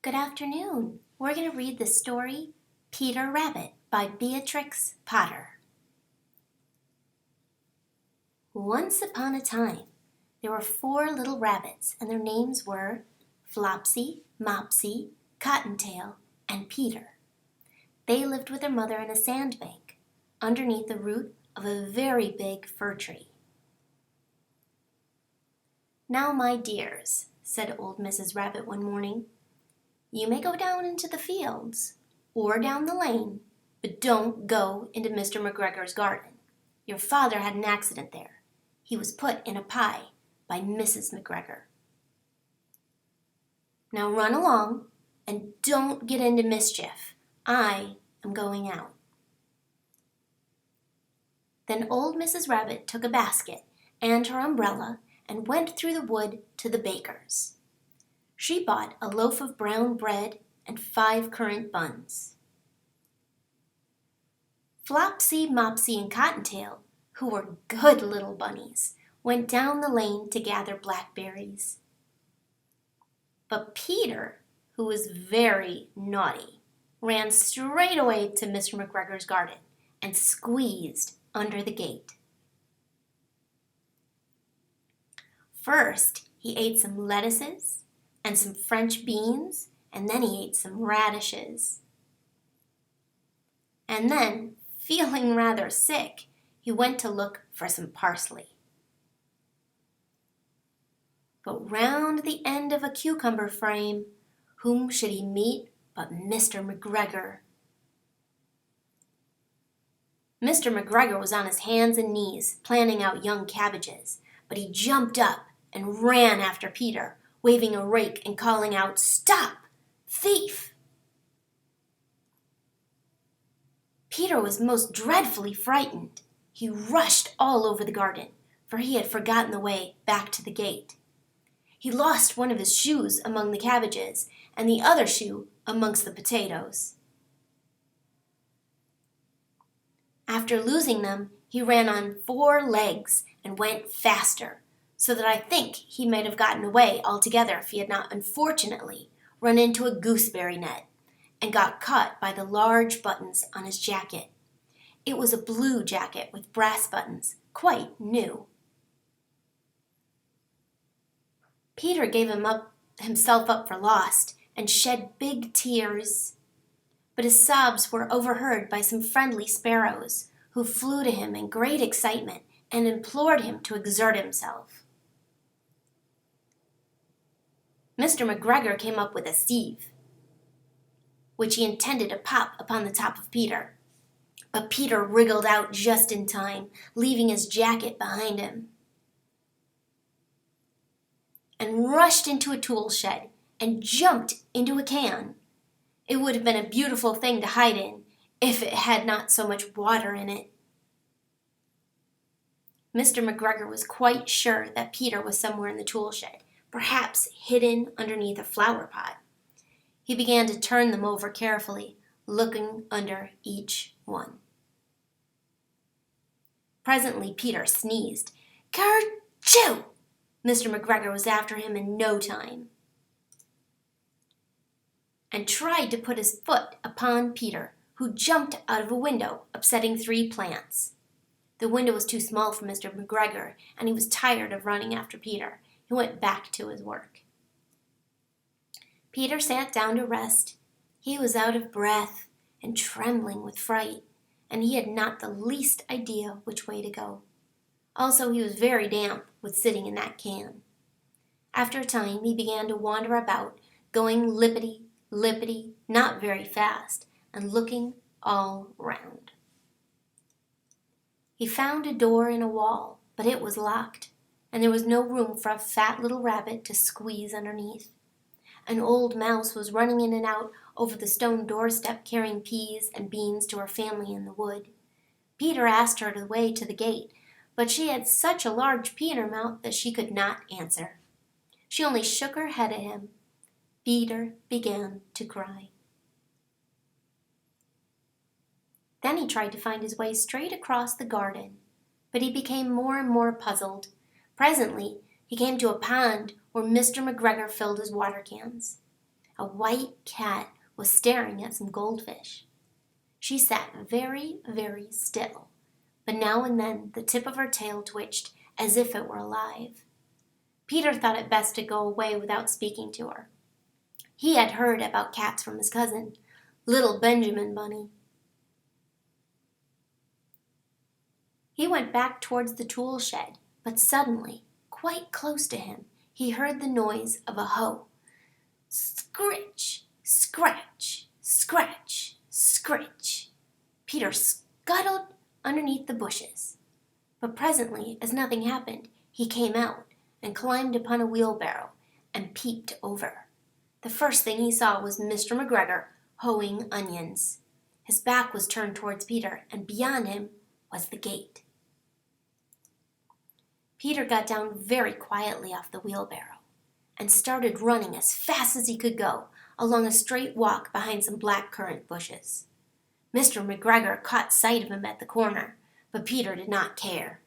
Good afternoon. We're going to read the story Peter Rabbit by Beatrix Potter. Once upon a time, there were 4 little rabbits, and their names were Flopsy, Mopsy, Cottontail, and Peter. They lived with their mother in a sandbank, underneath the root of a very big fir tree. "Now, my dears," said old Mrs. Rabbit one morning, "you may go down into the fields or down the lane, but don't go into Mr. McGregor's garden. Your father had an accident there. He was put in a pie by Mrs. McGregor. Now run along and don't get into mischief. I am going out." Then old Mrs. Rabbit took a basket and her umbrella and went through the wood to the baker's. She bought a loaf of brown bread and 5 currant buns. Flopsy, Mopsy, and Cottontail, who were good little bunnies, went down the lane to gather blackberries. But Peter, who was very naughty, ran straight away to Mr. McGregor's garden and squeezed under the gate. First, he ate some lettuces and some French beans, and then he ate some radishes. And then, feeling rather sick, he went to look for some parsley. But round the end of a cucumber frame, whom should he meet but Mr. McGregor? Mr. McGregor was on his hands and knees, planning out young cabbages, but he jumped up and ran after Peter, waving a rake and calling out, "Stop! Thief!" Peter was most dreadfully frightened. He rushed all over the garden, for he had forgotten the way back to the gate. He lost one of his shoes among the cabbages, and the other shoe amongst the potatoes. After losing them, he ran on 4 legs and went faster, so that I think he might have gotten away altogether if he had not unfortunately run into a gooseberry net and got caught by the large buttons on his jacket. It was a blue jacket with brass buttons, quite new. Peter gave himself up for lost and shed big tears, but his sobs were overheard by some friendly sparrows, who flew to him in great excitement and implored him to exert himself. Mr. McGregor came up with a sieve, which he intended to pop upon the top of Peter, but Peter wriggled out just in time, leaving his jacket behind him, and rushed into a tool shed and jumped into a can. It would have been a beautiful thing to hide in if it had not so much water in it. Mr. McGregor was quite sure that Peter was somewhere in the tool shed, perhaps hidden underneath a flower pot. He began to turn them over carefully, looking under each one. Presently Peter sneezed. "Kerchoo!" Mr. McGregor was after him in no time, and tried to put his foot upon Peter, who jumped out of a window, upsetting 3 plants. The window was too small for Mr. McGregor, and he was tired of running after Peter. He went back to his work. Peter sat down to rest. He was out of breath and trembling with fright, and he had not the least idea which way to go. Also, he was very damp with sitting in that can. After a time, he began to wander about, going lippity, lippity, not very fast, and looking all round. He found a door in a wall, but it was locked, and there was no room for a fat little rabbit to squeeze underneath. An old mouse was running in and out over the stone doorstep carrying peas and beans to her family in the wood. Peter asked her the way to the gate, but she had such a large pea in her mouth that she could not answer. She only shook her head at him. Peter began to cry. Then he tried to find his way straight across the garden, but he became more and more puzzled. Presently he came to a pond where Mr. McGregor filled his water cans. A white cat was staring at some goldfish. She sat very, very still, but now and then the tip of her tail twitched as if it were alive. Peter thought it best to go away without speaking to her. He had heard about cats from his cousin, little Benjamin Bunny. He went back towards the tool shed, but suddenly, quite close to him, he heard the noise of a hoe. Scritch, scratch, scratch, scritch. Peter scuttled underneath the bushes. But presently, as nothing happened, he came out and climbed upon a wheelbarrow and peeped over. The first thing he saw was Mr. McGregor hoeing onions. His back was turned towards Peter, and beyond him was the gate. Peter got down very quietly off the wheelbarrow and started running as fast as he could go along a straight walk behind some black currant bushes. Mr. McGregor caught sight of him at the corner, but Peter did not care.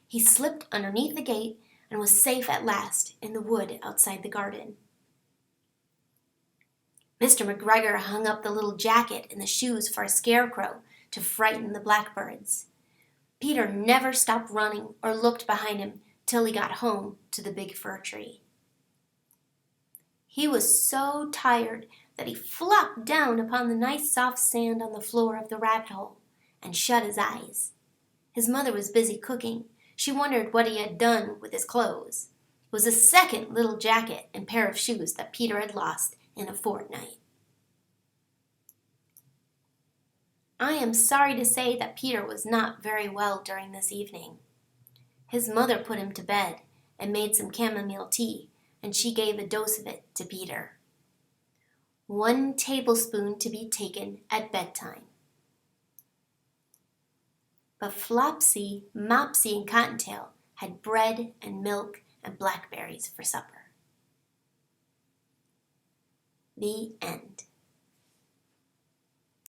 He slipped underneath the gate and was safe at last in the wood outside the garden. Mr. McGregor hung up the little jacket and the shoes for a scarecrow to frighten the blackbirds. Peter never stopped running or looked behind him till he got home to the big fir tree. He was so tired that he flopped down upon the nice soft sand on the floor of the rabbit hole and shut his eyes. His mother was busy cooking. She wondered what he had done with his clothes. It was the second little jacket and pair of shoes that Peter had lost in a fortnight. I am sorry to say that Peter was not very well during this evening. His mother put him to bed and made some chamomile tea, and she gave a dose of it to Peter. 1 tablespoon to be taken at bedtime. But Flopsy, Mopsy, and Cottontail had bread and milk and blackberries for supper. The end.